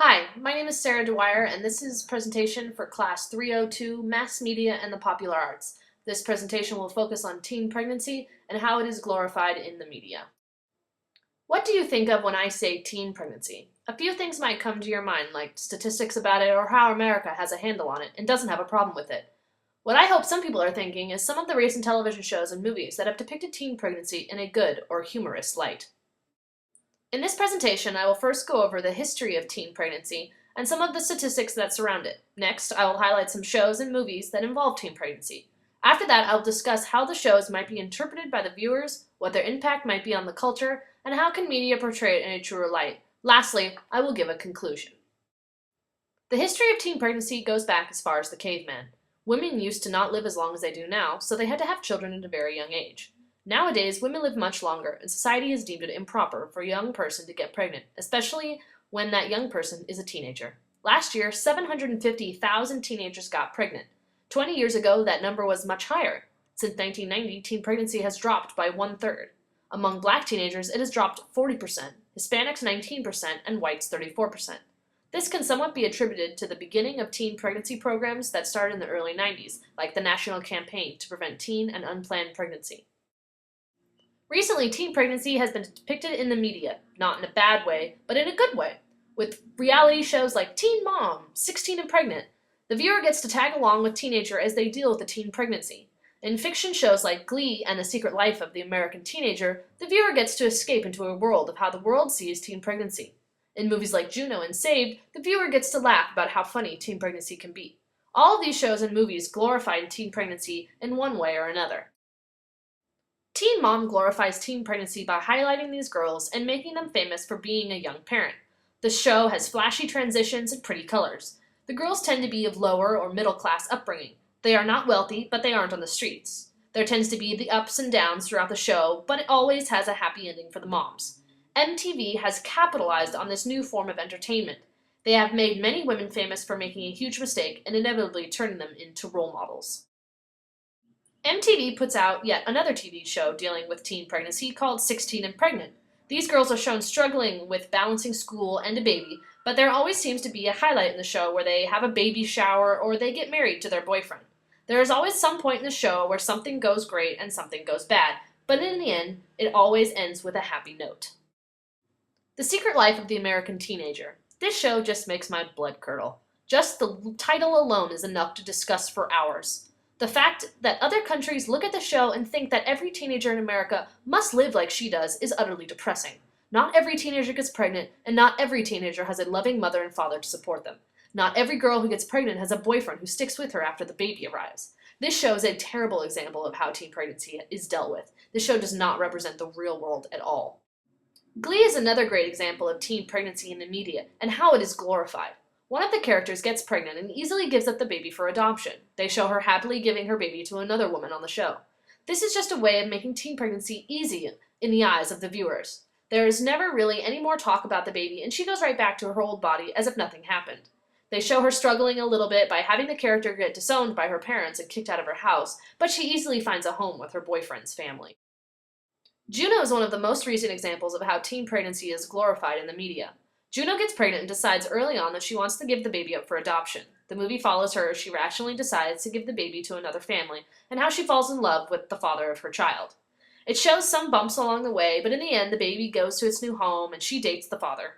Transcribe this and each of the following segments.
Hi, my name is Sarah Dwyer, and this is a presentation for Class 302, Mass Media and the Popular Arts. This presentation will focus on teen pregnancy and how it is glorified in the media. What do you think of when I say teen pregnancy? A few things might come to your mind, like statistics about it or how America has a handle on it and doesn't have a problem with it. What I hope some people are thinking is some of the recent television shows and movies that have depicted teen pregnancy in a good or humorous light. In this presentation, I will first go over the history of teen pregnancy and some of the statistics that surround it. Next, I will highlight some shows and movies that involve teen pregnancy. After that, I will discuss how the shows might be interpreted by the viewers, what their impact might be on the culture, and how can media portray it in a truer light. Lastly, I will give a conclusion. The history of teen pregnancy goes back as far as the caveman. Women used to not live as long as they do now, so they had to have children at a very young age. Nowadays, women live much longer, and society has deemed it improper for a young person to get pregnant, especially when that young person is a teenager. Last year, 750,000 teenagers got pregnant. 20 years ago, that number was much higher. Since 1990, teen pregnancy has dropped by 1/3. Among black teenagers, it has dropped 40%, Hispanics 19%, and whites 34%. This can somewhat be attributed to the beginning of teen pregnancy programs that started in the early 90s, like the National Campaign to Prevent Teen and Unplanned Pregnancy. Recently, teen pregnancy has been depicted in the media, not in a bad way, but in a good way. With reality shows like Teen Mom, 16 and Pregnant, the viewer gets to tag along with teenager as they deal with a teen pregnancy. In fiction shows like Glee and The Secret Life of the American Teenager, the viewer gets to escape into a world of how the world sees teen pregnancy. In movies like Juno and Saved, the viewer gets to laugh about how funny teen pregnancy can be. All of these shows and movies glorify teen pregnancy in one way or another. Teen Mom glorifies teen pregnancy by highlighting these girls and making them famous for being a young parent. The show has flashy transitions and pretty colors. The girls tend to be of lower or middle class upbringing. They are not wealthy, but they aren't on the streets. There tends to be the ups and downs throughout the show, but it always has a happy ending for the moms. MTV has capitalized on this new form of entertainment. They have made many women famous for making a huge mistake and inevitably turning them into role models. MTV puts out yet another TV show dealing with teen pregnancy called 16 and Pregnant. These girls are shown struggling with balancing school and a baby, but there always seems to be a highlight in the show where they have a baby shower or they get married to their boyfriend. There is always some point in the show where something goes great and something goes bad, but in the end, it always ends with a happy note. The Secret Life of the American Teenager. This show just makes my blood curdle. Just the title alone is enough to discuss for hours. The fact that other countries look at the show and think that every teenager in America must live like she does is utterly depressing. Not every teenager gets pregnant, and not every teenager has a loving mother and father to support them. Not every girl who gets pregnant has a boyfriend who sticks with her after the baby arrives. This show is a terrible example of how teen pregnancy is dealt with. This show does not represent the real world at all. Glee is another great example of teen pregnancy in the media and how it is glorified. One of the characters gets pregnant and easily gives up the baby for adoption. They show her happily giving her baby to another woman on the show. This is just a way of making teen pregnancy easy in the eyes of the viewers. There is never really any more talk about the baby, and she goes right back to her old body as if nothing happened. They show her struggling a little bit by having the character get disowned by her parents and kicked out of her house, but she easily finds a home with her boyfriend's family. Juno is one of the most recent examples of how teen pregnancy is glorified in the media. Juno gets pregnant and decides early on that she wants to give the baby up for adoption. The movie follows her as she rationally decides to give the baby to another family, and how she falls in love with the father of her child. It shows some bumps along the way, but in the end the baby goes to its new home and she dates the father.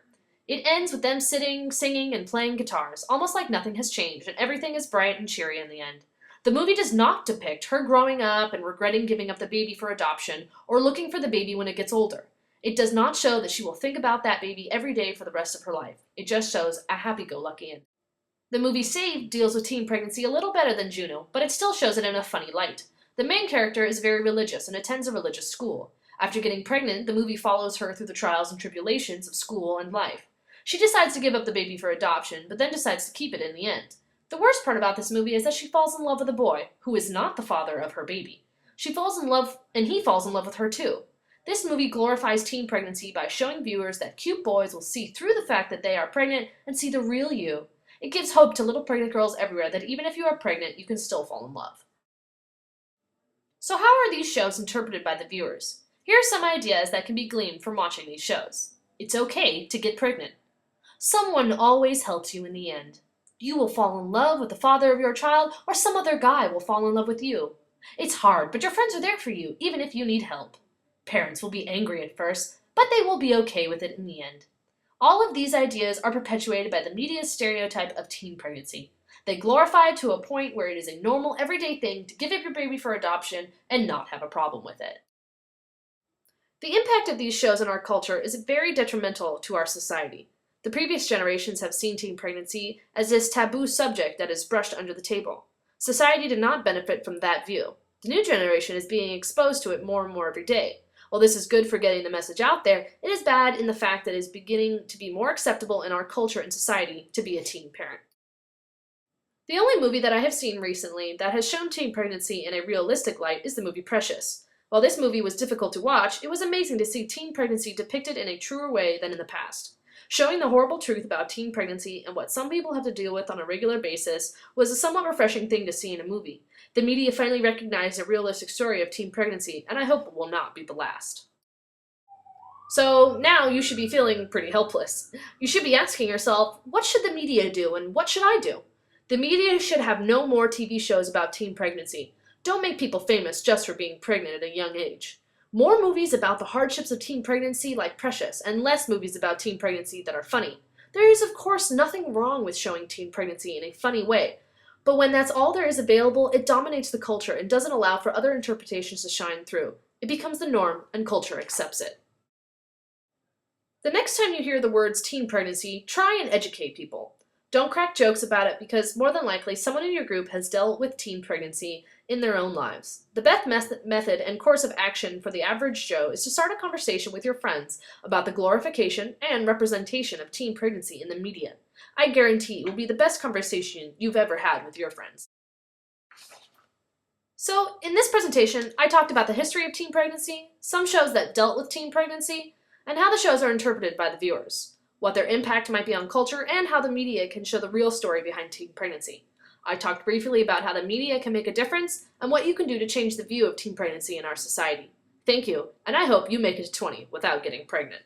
It ends with them sitting, singing, and playing guitars, almost like nothing has changed, and everything is bright and cheery in the end. The movie does not depict her growing up and regretting giving up the baby for adoption, or looking for the baby when it gets older. It does not show that she will think about that baby every day for the rest of her life. It just shows a happy-go-lucky end. The movie Saved deals with teen pregnancy a little better than Juno, but it still shows it in a funny light. The main character is very religious and attends a religious school. After getting pregnant, the movie follows her through the trials and tribulations of school and life. She decides to give up the baby for adoption, but then decides to keep it in the end. The worst part about this movie is that she falls in love with a boy, who is not the father of her baby. She falls in love, and he falls in love with her too. This movie glorifies teen pregnancy by showing viewers that cute boys will see through the fact that they are pregnant and see the real you. It gives hope to little pregnant girls everywhere that even if you are pregnant, you can still fall in love. So how are these shows interpreted by the viewers? Here are some ideas that can be gleaned from watching these shows. It's okay to get pregnant. Someone always helps you in the end. You will fall in love with the father of your child, or some other guy will fall in love with you. It's hard, but your friends are there for you, even if you need help. Parents will be angry at first, but they will be okay with it in the end. All of these ideas are perpetuated by the media's stereotype of teen pregnancy. They glorify it to a point where it is a normal, everyday thing to give up your baby for adoption and not have a problem with it. The impact of these shows on our culture is very detrimental to our society. The previous generations have seen teen pregnancy as this taboo subject that is brushed under the table. Society did not benefit from that view. The new generation is being exposed to it more and more every day. While this is good for getting the message out there, it is bad in the fact that it is beginning to be more acceptable in our culture and society to be a teen parent. The only movie that I have seen recently that has shown teen pregnancy in a realistic light is the movie Precious. While this movie was difficult to watch, it was amazing to see teen pregnancy depicted in a truer way than in the past. Showing the horrible truth about teen pregnancy and what some people have to deal with on a regular basis was a somewhat refreshing thing to see in a movie. The media finally recognized a realistic story of teen pregnancy, and I hope it will not be the last. So now you should be feeling pretty helpless. You should be asking yourself, what should the media do and what should I do? The media should have no more TV shows about teen pregnancy. Don't make people famous just for being pregnant at a young age. More movies about the hardships of teen pregnancy like Precious, and less movies about teen pregnancy that are funny. There is of course nothing wrong with showing teen pregnancy in a funny way, but when that's all there is available, it dominates the culture and doesn't allow for other interpretations to shine through. It becomes the norm, and culture accepts it. The next time you hear the words teen pregnancy, try and educate people. Don't crack jokes about it because more than likely someone in your group has dealt with teen pregnancy in their own lives. The best method and course of action for the average Joe is to start a conversation with your friends about the glorification and representation of teen pregnancy in the media. I guarantee it will be the best conversation you've ever had with your friends. So, in this presentation, I talked about the history of teen pregnancy, some shows that dealt with teen pregnancy, and how the shows are interpreted by the viewers, what their impact might be on culture, and how the media can show the real story behind teen pregnancy. I talked briefly about how the media can make a difference and what you can do to change the view of teen pregnancy in our society. Thank you, and I hope you make it to 20 without getting pregnant.